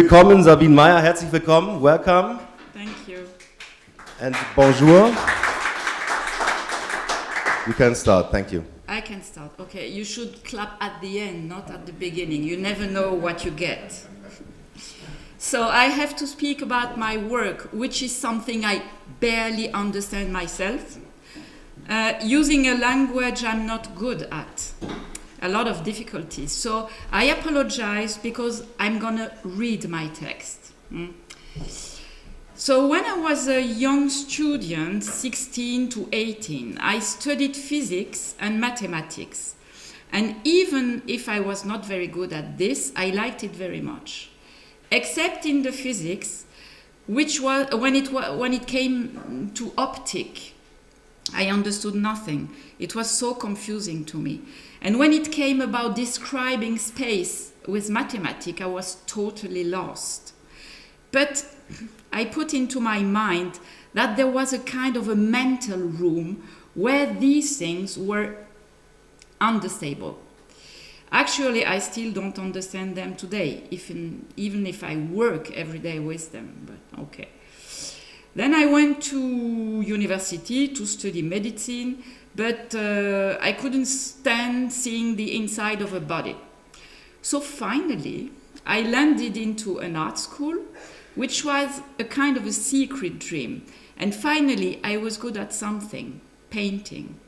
Willkommen, Sabine Meier, herzlich willkommen, welcome. Thank you. And bonjour. You can start, thank you. I can start, okay. You should clap at the end, not at the beginning. You never know what you get. So I have to speak about my work, which is something I barely understand myself, using a language I'm not good at. A lot of difficulties. So I apologize because I'm gonna read my text. So when I was a young student, 16 to 18, I studied physics and mathematics. And even if I was not very good at this, I liked it very much. Except in the physics, which was when it came to optic, I understood nothing. It was so confusing to me. And when it came about describing space with mathematics, I was totally lost. But I put into my mind that there was a kind of a mental room where these things were understandable. Actually, I still don't understand them today, even if I work every day with them, but okay. Then I went to university to study medicine, but I couldn't stand seeing the inside of a body. So finally, I landed into an art school, which was a kind of a secret dream. And finally, I was good at something, painting.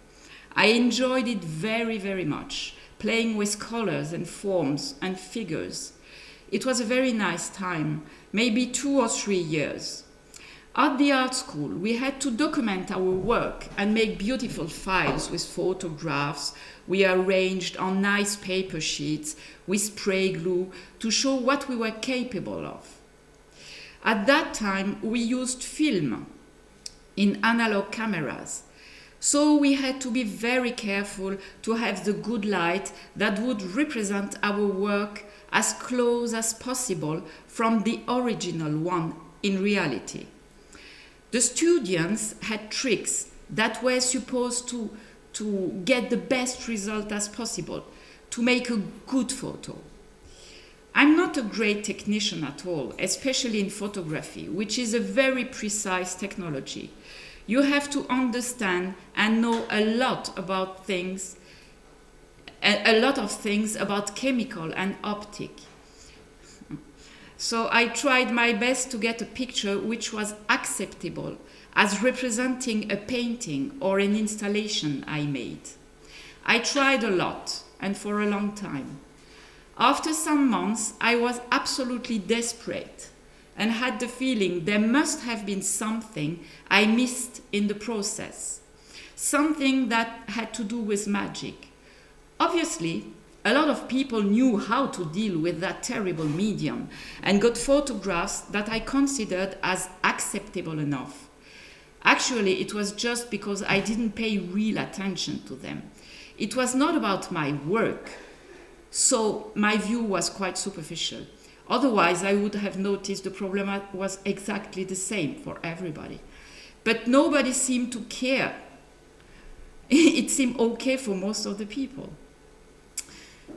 I enjoyed it very, very much, playing with colors and forms and figures. It was a very nice time, maybe 2 or 3 years. At the art school, we had to document our work and make beautiful files with photographs we arranged on nice paper sheets with spray glue to show what we were capable of. At that time, we used film in analog cameras, so we had to be very careful to have the good light that would represent our work as close as possible from the original one in reality. The students had tricks that were supposed to get the best result as possible, to make a good photo. I'm not a great technician at all, especially in photography, which is a very precise technology. You have to understand and know a lot about things, a lot of things about chemical and optic. So I tried my best to get a picture which was acceptable as representing a painting or an installation I made. I tried a lot and for a long time. After some months, I was absolutely desperate and had the feeling there must have been something I missed in the process, something that had to do with magic. Obviously, a lot of people knew how to deal with that terrible medium and got photographs that I considered as acceptable enough. Actually, it was just because I didn't pay real attention to them. It was not about my work, so my view was quite superficial. Otherwise, I would have noticed the problem was exactly the same for everybody. But nobody seemed to care. It seemed okay for most of the people.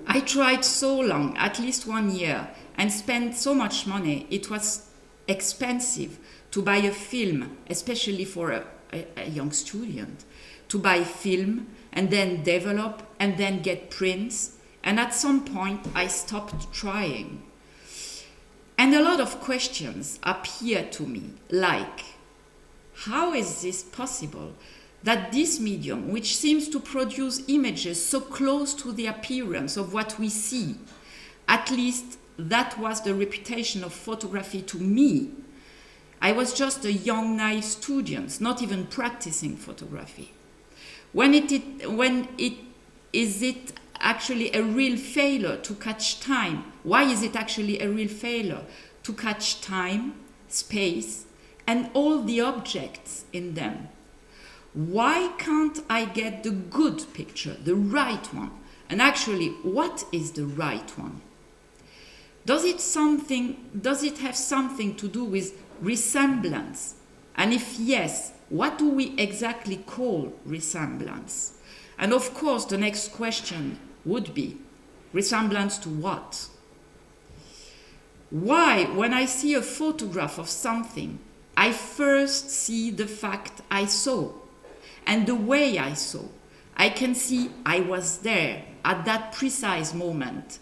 I tried so long, at least 1 year, and spent so much money. It was expensive to buy a film, especially for a young student, to buy film and then develop and then get prints. And at some point, I stopped trying. And a lot of questions appeared to me, like, how is this possible that this medium, which seems to produce images so close to the appearance of what we see, at least that was the reputation of photography to me. I was just a young, naive student, not even practicing photography. Is it actually a real failure to catch time? Why is it actually a real failure to catch time, space, and all the objects in them? Why can't I get the good picture, the right one? And actually, what is the right one? Does it have something to do with resemblance? And if yes, what do we exactly call resemblance? And of course, the next question would be, resemblance to what? Why, when I see a photograph of something, I first see the fact I saw and the way I saw. I can see I was there at that precise moment.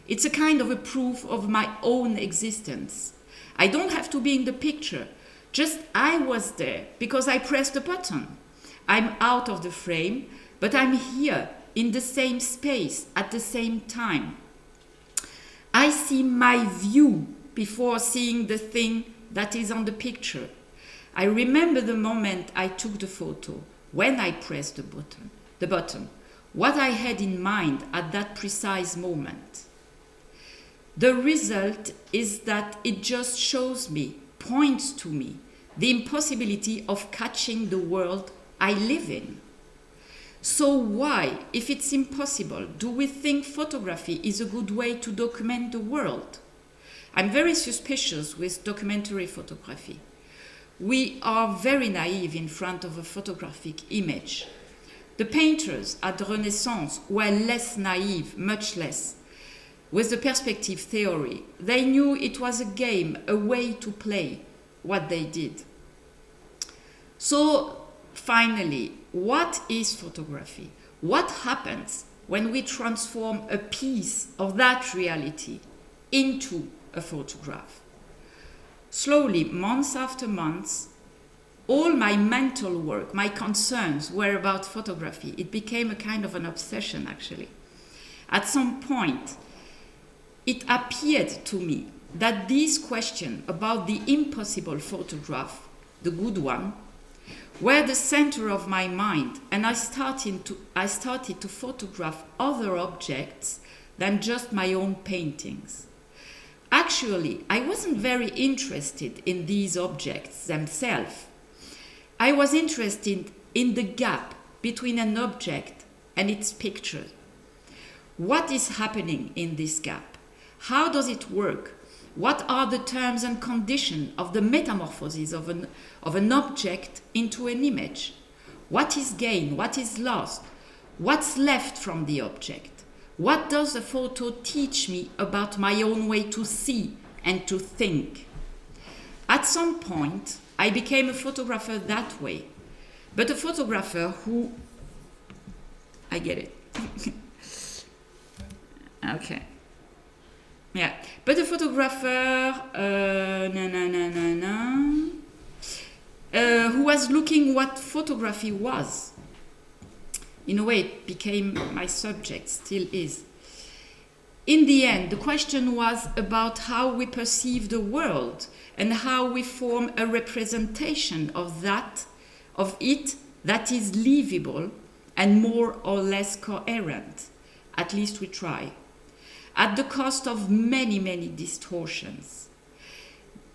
It's a kind of a proof of my own existence. I don't have to be in the picture, just I was there because I pressed a button. I'm out of the frame, but I'm here in the same space at the same time. I see my view before seeing the thing that is on the picture. I remember the moment I took the photo, when I pressed the button, what I had in mind at that precise moment. The result is that it just shows me, points to me, the impossibility of catching the world I live in. So why, if it's impossible, do we think photography is a good way to document the world? I'm very suspicious with documentary photography. We are very naive in front of a photographic image. The painters at the Renaissance were less naive, much less. With the perspective theory, they knew it was a game, a way to play what they did. So, finally, what is photography? What happens when we transform a piece of that reality into a photograph? Slowly, months after months, all my mental work, my concerns were about photography. It became a kind of an obsession, actually. At some point, it appeared to me that this question about the impossible photograph, the good one, were the center of my mind, and I started to photograph other objects than just my own paintings. Actually, I wasn't very interested in these objects themselves. I was interested in the gap between an object and its picture. What is happening in this gap? How does it work? What are the terms and conditions of the metamorphosis of an object into an image? What is gained? What is lost? What's left from the object? What does a photo teach me about my own way to see and to think? At some point, I became a photographer that way, but a photographer who... I get it. Okay. Yeah, but a photographer who was looking what photography was. In a way, it became my subject, still is. In the end, the question was about how we perceive the world and how we form a representation of it that is livable and more or less coherent. At least we try. At the cost of many, many distortions.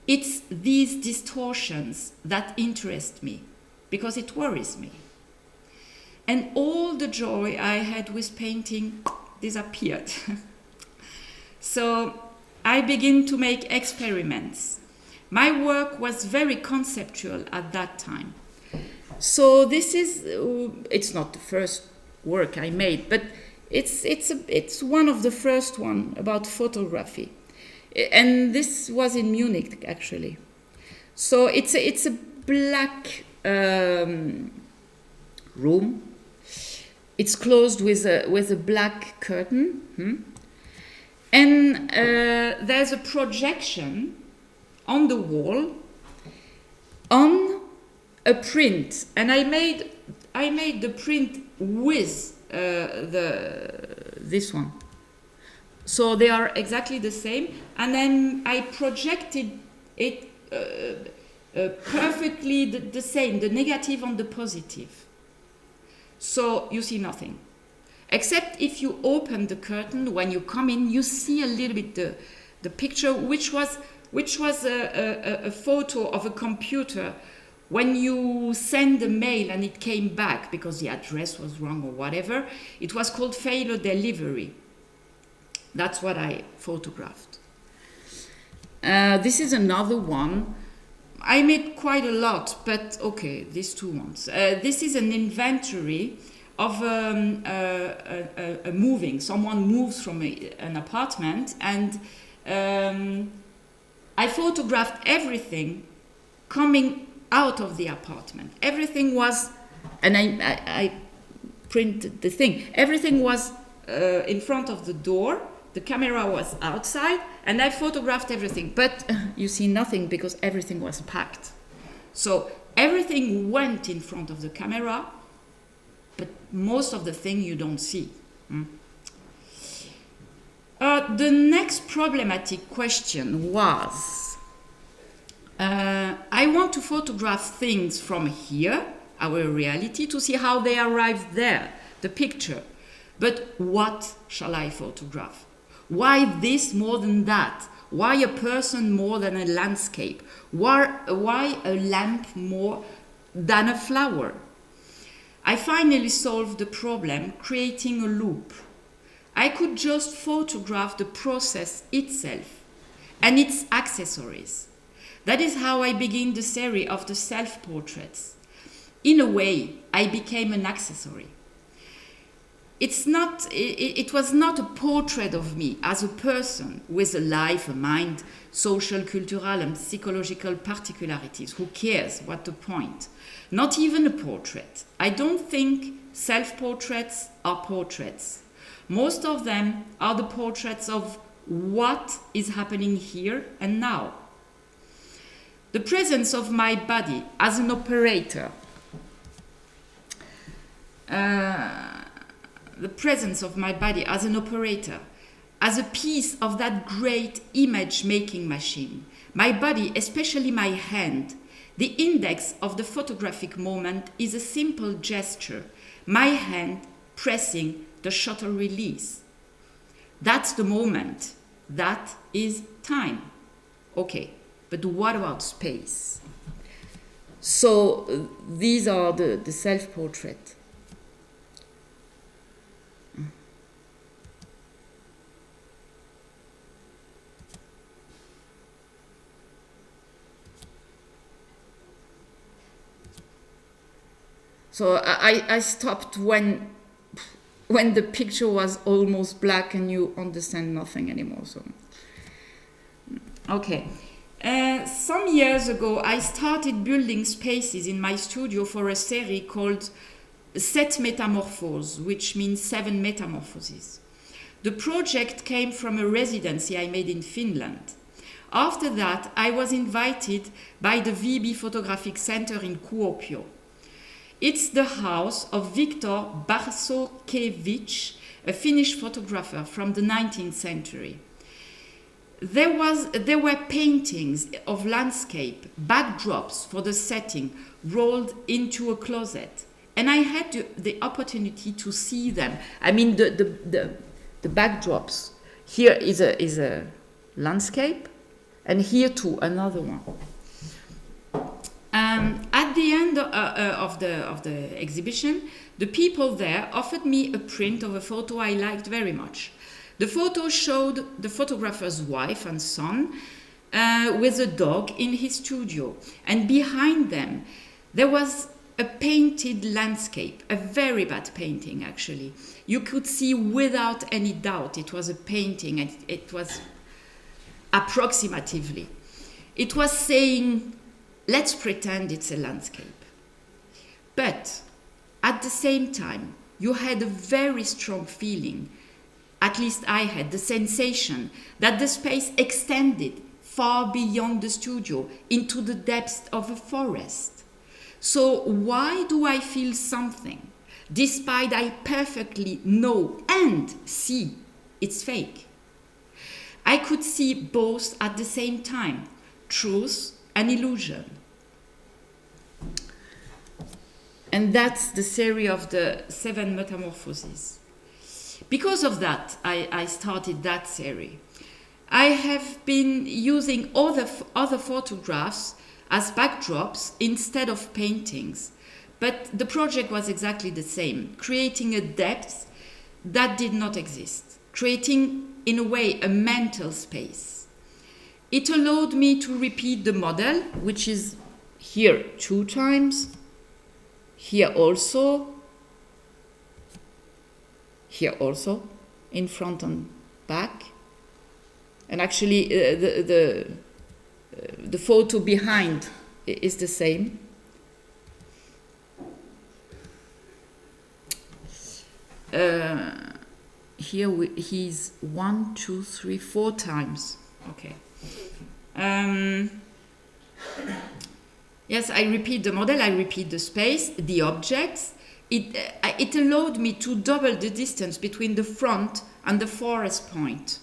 It's these distortions that interest me, because it worries me. And all the joy I had with painting disappeared. So I began to make experiments. My work was very conceptual at that time. So this is, it's not the first work I made, but it's one of the first one about photography, and this was in Munich actually. So it's a black room. It's closed with a black curtain, and there's a projection on the wall on a print, and I made the print with this one. So they are exactly the same, and then I projected it perfectly the same, the negative on the positive. So you see nothing. Except if you open the curtain, when you come in, you see a little bit the picture, which was a photo of a computer. When you send a mail and it came back because the address was wrong or whatever, it was called failure delivery. That's what I photographed. This is another one. I made quite a lot, but okay, these two ones. This is an inventory of a moving. Someone moves from an apartment, and I photographed everything coming out of the apartment. Everything was, and I printed the thing, everything was in front of the door, the camera was outside, and I photographed everything. But you see nothing because everything was packed. So everything went in front of the camera, but most of the thing you don't see. The next problematic question was, I want to photograph things from here, our reality, to see how they arrived there, the picture. But what shall I photograph? Why this more than that? Why a person more than a landscape? Why a lamp more than a flower? I finally solved the problem, creating a loop. I could just photograph the process itself and its accessories. That is how I began the series of the self-portraits. In a way, I became an accessory. It was not a portrait of me as a person with a life, a mind, social, cultural, and psychological particularities. Who cares? What the point? Not even a portrait. I don't think self-portraits are portraits. Most of them are the portraits of what is happening here and now. The presence of my body as an operator, as a piece of that great image-making machine. My body, especially my hand, the index of the photographic moment is a simple gesture, my hand pressing the shutter release. That's the moment. That is time. Okay, but what about space? So these are the self-portrait. So I stopped when the picture was almost black and you understand nothing anymore. So, okay. Some years ago, I started building spaces in my studio for a series called 7 Metamorphoses, which means 7 metamorphoses. The project came from a residency I made in Finland. After that, I was invited by the VB Photographic Center in Kuopio. It's the house of Victor Barsokiewicz, a Finnish photographer from the 19th century. There were paintings of landscape, backdrops for the setting, rolled into a closet. And I had the opportunity to see them. I mean, the backdrops. Here is a landscape, and here too, another one. At the end of the exhibition, the people there offered me a print of a photo I liked very much. The photo showed the photographer's wife and son with a dog in his studio, and behind them there was a painted landscape, a very bad painting actually. You could see without any doubt it was a painting, and it was approximatively. It was saying, let's pretend it's a landscape. But at the same time, you had a very strong feeling, at least I had, the sensation that the space extended far beyond the studio into the depths of a forest. So why do I feel something, despite I perfectly know and see it's fake? I could see both at the same time, truth and illusion. And that's the series of the 7 Metamorphoses. Because of that, I started that series. I have been using other photographs as backdrops instead of paintings. But the project was exactly the same, creating a depth that did not exist, creating, in a way, a mental space. It allowed me to repeat the model, which is here 2 times, here also, in front and back. And actually, the photo behind is the same. Here he's 1, 2, 3, 4 times. Okay. Yes, I repeat the model, I repeat the space, the objects. It allowed me to double the distance between the front and the farthest point.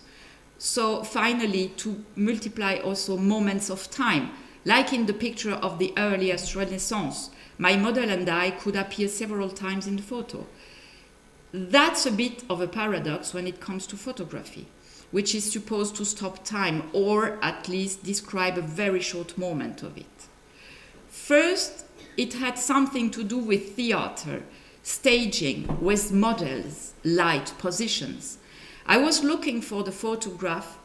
So finally, to multiply also moments of time, like in the picture of the earliest Renaissance. My model and I could appear several times in the photo. That's a bit of a paradox when it comes to photography, which is supposed to stop time or at least describe a very short moment of it. First, it had something to do with theater, staging, with models, light, positions. I was looking for the photograph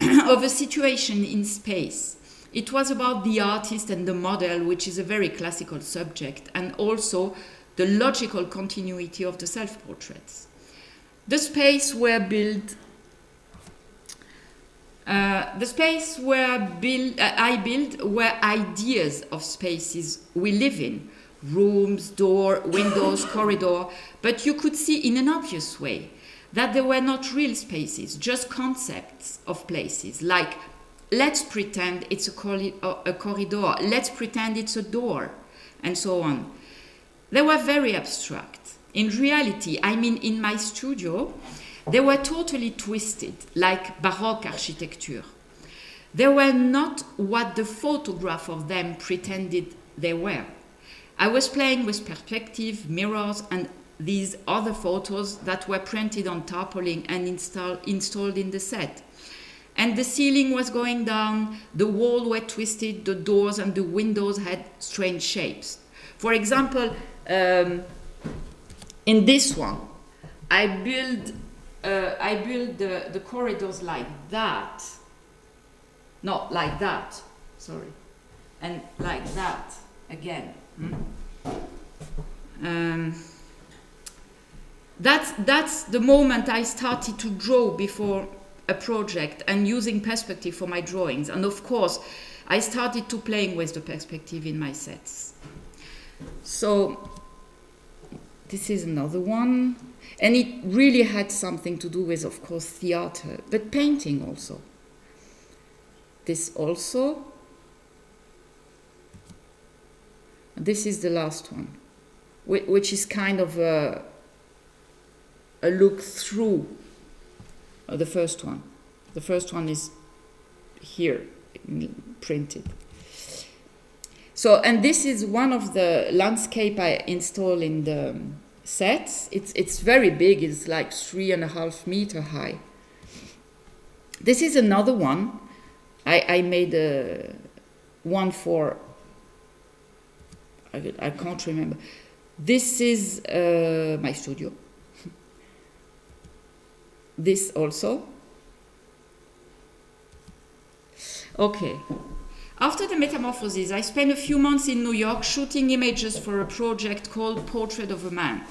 of a situation in space. It was about the artist and the model, which is a very classical subject, and also the logical continuity of the self-portraits. The space where I build were ideas of spaces we live in, rooms, door, windows, corridor, but you could see in an obvious way that they were not real spaces, just concepts of places, like let's pretend it's a corridor, let's pretend it's a door, and so on. They were very abstract. In reality, I mean in my studio, they were totally twisted, like Baroque architecture. They were not what the photograph of them pretended they were. I was playing with perspective, mirrors, and these other photos that were printed on tarpaulin and installed in the set. And the ceiling was going down, the walls were twisted, the doors and the windows had strange shapes. For example, in this one, I build the corridors like that. Not like that, sorry. And like that, again. That's the moment I started to draw before a project and using perspective for my drawings. And of course, I started to playing with the perspective in my sets. So this is another one. And it really had something to do with, of course, theater, but painting also. This also. This is the last one, which is kind of a look through the first one. The first one is here, printed. So, and this is one of the landscape I install in the sets. It's very big, it's like 3.5 meters high. This is another one. I made one for, I can't remember. This is my studio. This also. Okay. After the metamorphosis, I spent a few months in New York shooting images for a project called Portrait of a Man,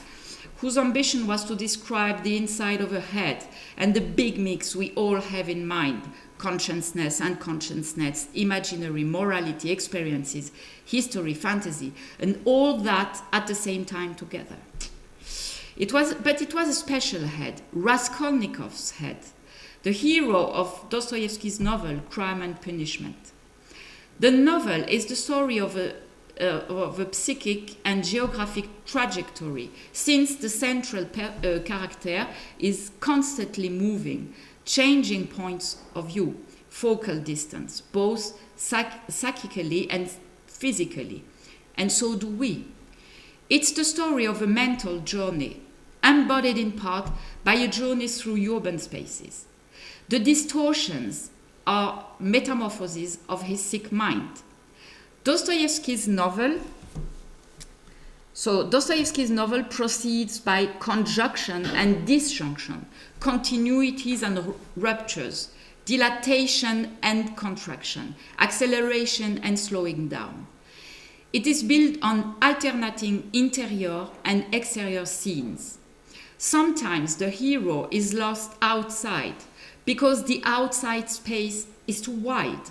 whose ambition was to describe the inside of a head and the big mix we all have in mind: consciousness, unconsciousness, imaginary, morality, experiences, history, fantasy, and all that at the same time together. It was a special head, Raskolnikov's head, the hero of Dostoevsky's novel Crime and Punishment. The novel is the story of a psychic and geographic trajectory, since the central character is constantly moving, changing points of view, focal distance, both psychically and physically. And so do we. It's the story of a mental journey, embodied in part by a journey through urban spaces. The distortions are metamorphoses of his sick mind. Dostoevsky's novel proceeds by conjunction and disjunction, continuities and ruptures, dilatation and contraction, acceleration and slowing down. It is built on alternating interior and exterior scenes. Sometimes the hero is lost outside, because the outside space is too wide.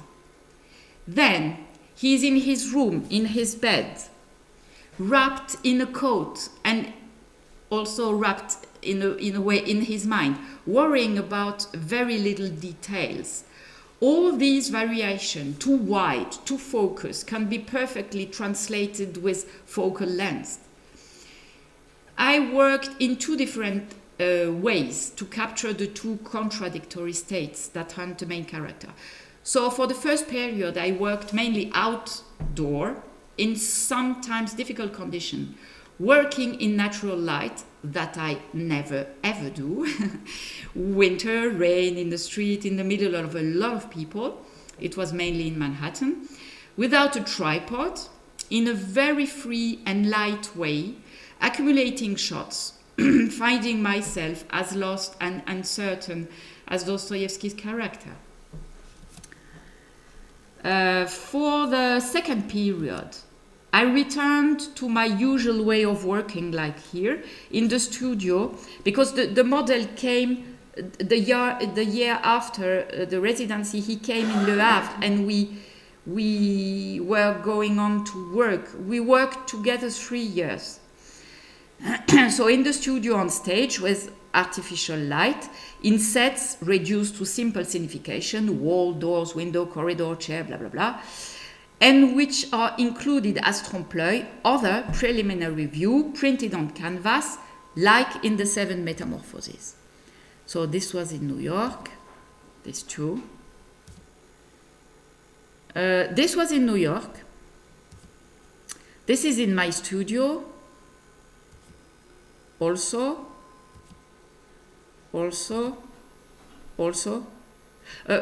Then he is in his room, in his bed, wrapped in a coat and also wrapped in a way in his mind, worrying about very little details. All these variations, too wide, too focused, can be perfectly translated with focal length. I worked in two different ways to capture the two contradictory states that hunt the main character. So for the first period, I worked mainly outdoor in sometimes difficult conditions, working in natural light that I never ever do. Winter, rain, in the street, in the middle of a lot of people. It was mainly in Manhattan, without a tripod, in a very free and light way, accumulating shots, finding myself as lost and uncertain as Dostoevsky's character. For the second period, I returned to my usual way of working, like here in the studio, because the model came the year after the residency. He came in Le Havre, and we were going on to work. We worked together 3 years. So in the studio on stage with artificial light, in sets reduced to simple signification, wall, doors, window, corridor, chair, blah, blah, blah, and which are included as trompe-l'œil, other preliminary view printed on canvas, like in the 7 Metamorphoses. So this was in New York, this too. This was in New York. This is in my studio, also,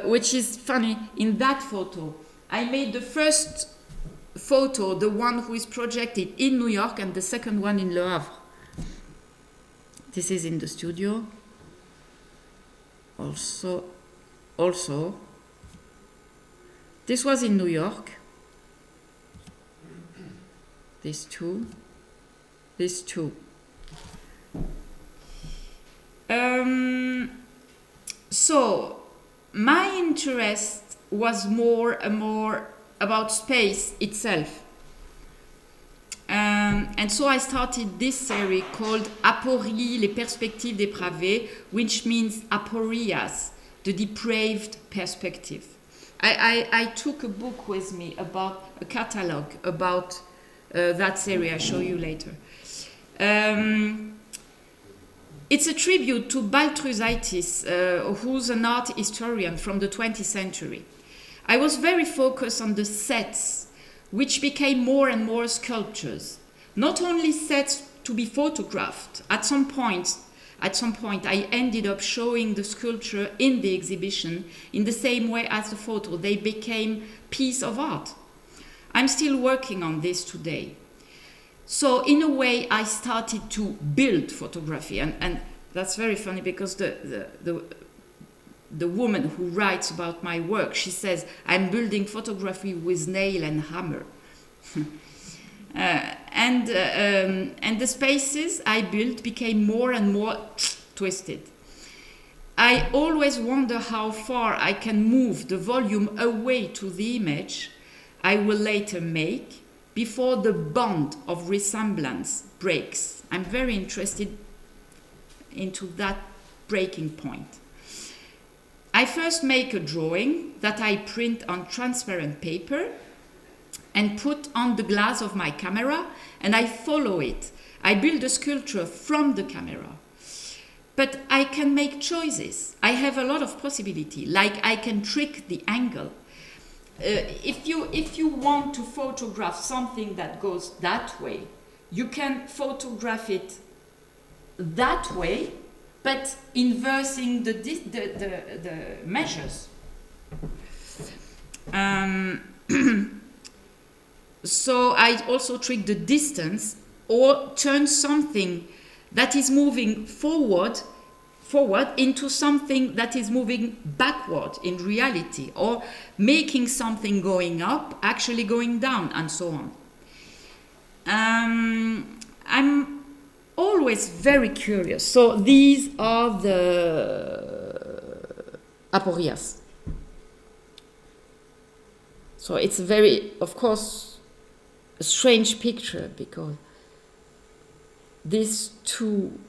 which is funny, in that photo, I made the first photo, the one who is projected in New York, and the second one in Le Havre. This is in the studio. Also, this was in New York. This too. So my interest was more and more about space itself. And so I started this series called Aporie, les perspectives dépravées, which means aporias, the depraved perspective. I took a book with me about a catalog about that series. I'll show you later. It's a tribute to Baltrusitis, who's an art historian from the 20th century. I was very focused on the sets, which became more and more sculptures. Not only sets to be photographed. At some point, I ended up showing the sculpture in the exhibition in the same way as the photo. They became piece of art. I'm still working on this today. So in a way, I started to build photography, and that's very funny because the woman who writes about my work, she says, I'm building photography with nail and hammer. And the spaces I built became more and more twisted. I always wonder how far I can move the volume away to the image I will later make before the bond of resemblance breaks. I'm very interested into that breaking point. I first make a drawing that I print on transparent paper and put on the glass of my camera, and I follow it. I build a sculpture from the camera. But I can make choices. I have a lot of possibility, like I can trick the angle. If you want to photograph something that goes that way, you can photograph it that way, but inversing the measures. So I also trick the distance or turn something that is moving forward into something that is moving backward in reality, or making something going up actually going down, and so on. I'm always very curious. So these are the aporias. So it's very, of course, a strange picture because these two,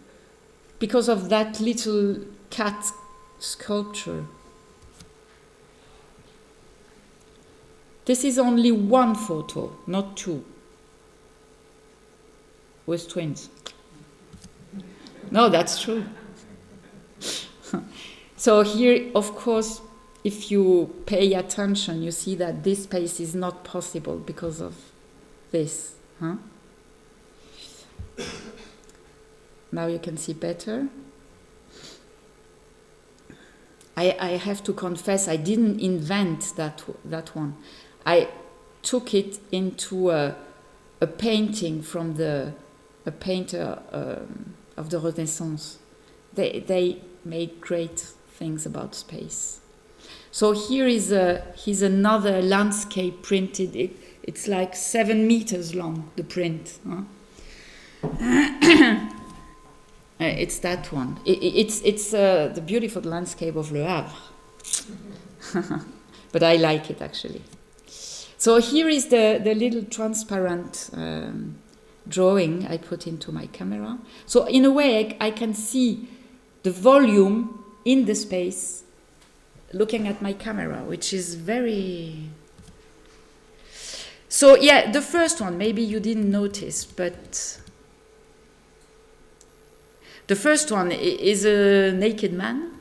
because of that little cat sculpture. This is only one photo, not two, with twins. No, that's true. So here, of course, if you pay attention, you see that this space is not possible because of this. Huh? Now you can see better. I have to confess, I didn't invent that one. I took it into a painting from a painter of the Renaissance. They made great things about space. So here here's another landscape printed. It's like 7 meters long, the print. Huh? It's that one. It's the beautiful landscape of Le Havre. But I like it actually. So here is the little transparent drawing I put into my camera. So in a way I can see the volume in the space looking at my camera, which is very... So yeah, the first one, maybe you didn't notice, but the first one is a naked man.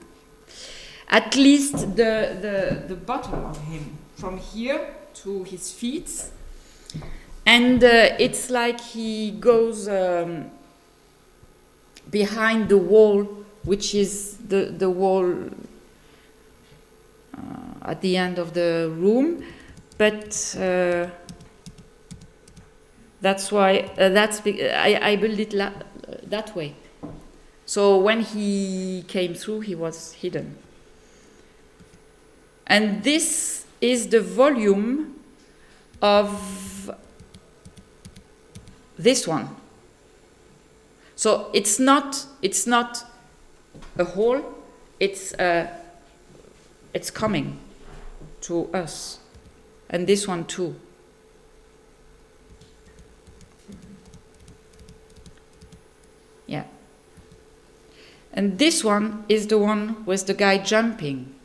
At least the bottom of him, from here to his feet. And it's like he goes behind the wall, which is the wall at the end of the room. But that's why I built it that way. So when he came through, he was hidden. And this is the volume of this one. So it's not a hole, it's coming to us. And this one too. Yeah. And this one is the one with the guy jumping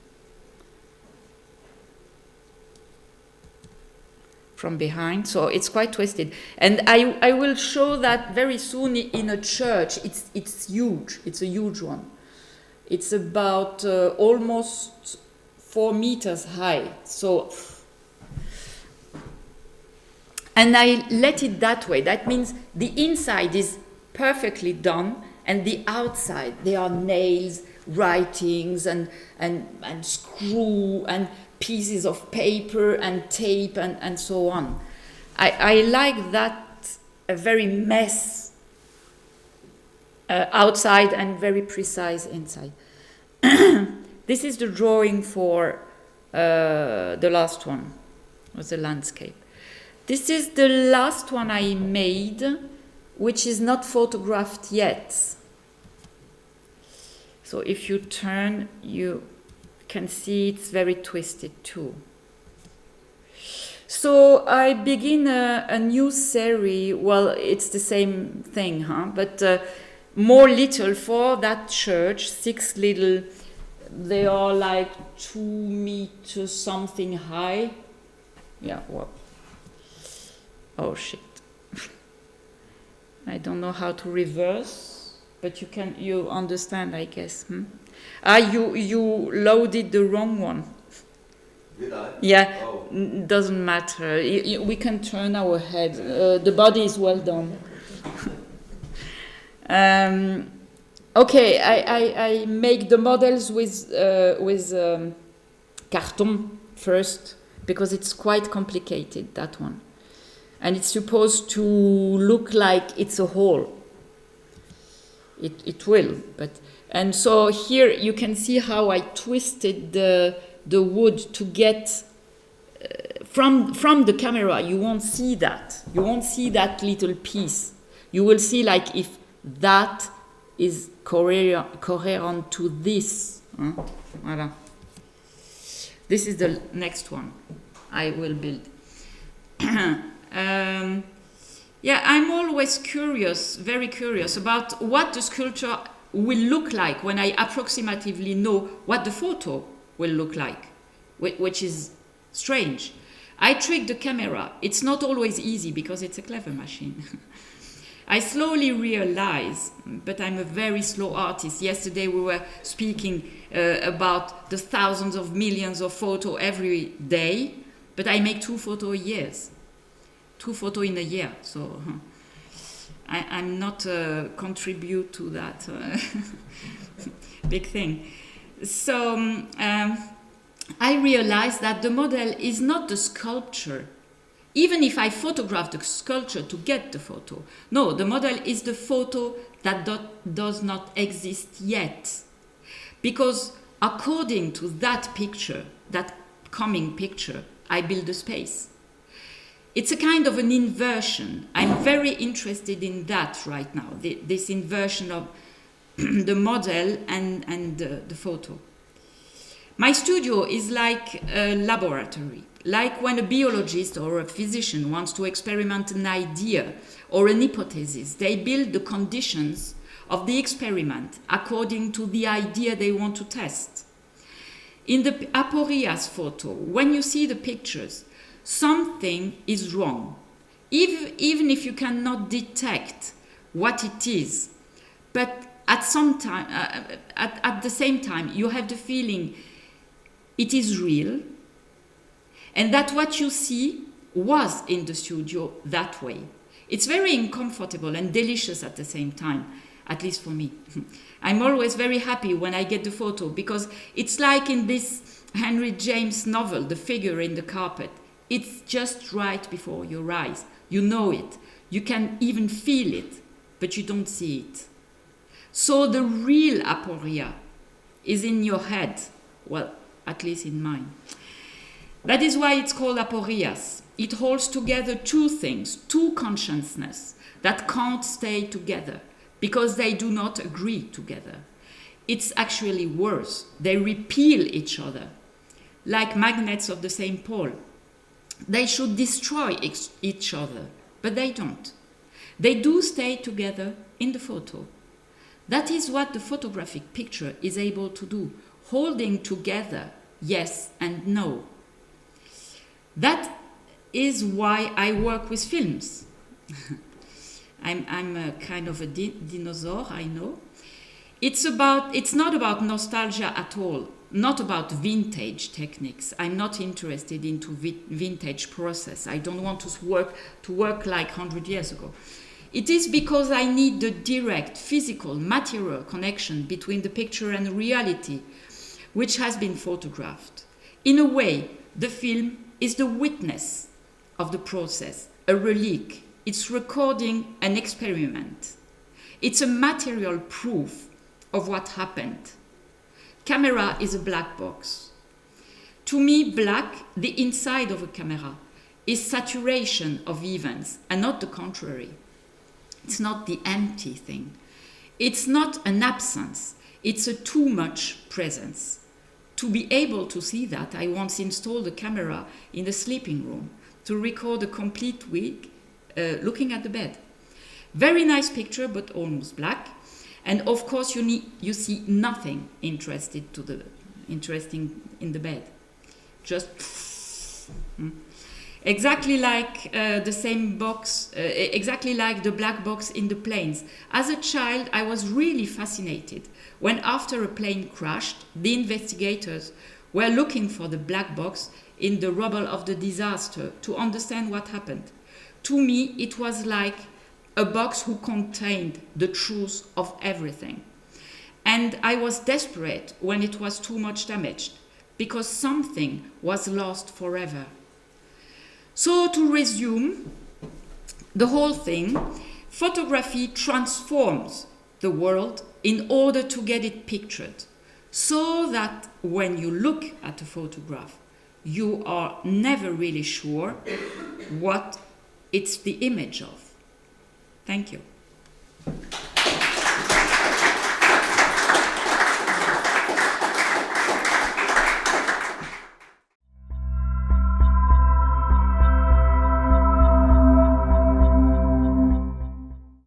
from behind, so it's quite twisted. And I will show that very soon in a church. It's huge. It's a huge one. It's about almost 4 meters high. So, and I let it that way. That means the inside is perfectly done, and the outside there are nails, writings, and screw and pieces of paper and tape and so on. I like that a very mess outside and very precise inside. This is the drawing for the last one, was the landscape. This is the last one I made, which is not photographed yet. So if you turn, you can see it's very twisted too. So I begin a new series. Well, it's the same thing, huh? But more little for that church, 6 little, they are like 2 meters something high. Yeah, well. Oh shit. I don't know how to reverse, but you understand, I guess. You loaded the wrong one. Did I? Yeah, Oh. Doesn't matter. We can turn our head. The body is well done. Okay, I make the models with carton first, because it's quite complicated, that one. And it's supposed to look like it's a hole. It will, but... And so here you can see how I twisted the wood to get... From the camera, you won't see that. You won't see that little piece. You will see like if that is coherent to this. Voilà. This is the next one I will build. Yeah, I'm always curious, very curious, about what the sculpture will look like when I approximatively know what the photo will look like, which is strange. I trick the camera. It's not always easy because it's a clever machine. I slowly realize, but I'm a very slow artist. Yesterday we were speaking about the thousands of millions of photos every day, but I make 2 photos a year. 2 photos in a year, so I'm not contribute to that big thing. So I realized that the model is not the sculpture, even if I photograph the sculpture to get the photo. No, the model is the photo that does not exist yet. Because according to that picture, that coming picture, I build a space. It's a kind of an inversion. I'm very interested in that right now, this inversion of the model and the photo. My studio is like a laboratory, like when a biologist or a physician wants to experiment an idea or an hypothesis. They build the conditions of the experiment according to the idea they want to test. In the aporias photo, when you see the pictures, something is wrong, even if you cannot detect what it is. But at the same time, you have the feeling it is real, and that what you see was in the studio that way. It's very uncomfortable and delicious at the same time, at least for me. I'm always very happy when I get the photo, because it's like in this Henry James novel, The Figure in the Carpet. It's just right before your eyes. You know it. You can even feel it, but you don't see it. So the real aporia is in your head. Well, at least in mine. That is why it's called aporias. It holds together 2 things, 2 consciousness that can't stay together because they do not agree together. It's actually worse. They repel each other, like magnets of the same pole. They should destroy each other, but they don't. They do stay together in the photo. That is what the photographic picture is able to do, holding together yes and no. That is why I work with films. I'm a kind of a dinosaur, I know. It's not about nostalgia at all, not about vintage techniques. I'm not interested into vintage process. I don't want to work like 100 years ago. It is because I need the direct, physical, material connection between the picture and reality, which has been photographed. In a way, the film is the witness of the process, a relic. It's recording an experiment. It's a material proof of what happened. Camera is a black box. To me, black, the inside of a camera, is saturation of events and not the contrary. It's not the empty thing. It's not an absence. It's a too much presence. To be able to see that, I once installed a camera in the sleeping room to record a complete week looking at the bed. Very nice picture, but almost black. And of course, you see nothing interesting in the bed. Just exactly like the same box, exactly like the black box in the planes. As a child, I was really fascinated when, after a plane crashed, the investigators were looking for the black box in the rubble of the disaster to understand what happened. To me, it was like a box who contained the truth of everything. And I was desperate when it was too much damaged, because something was lost forever. So to resume the whole thing, photography transforms the world in order to get it pictured, so that when you look at a photograph, you are never really sure what it's the image of. Thank you.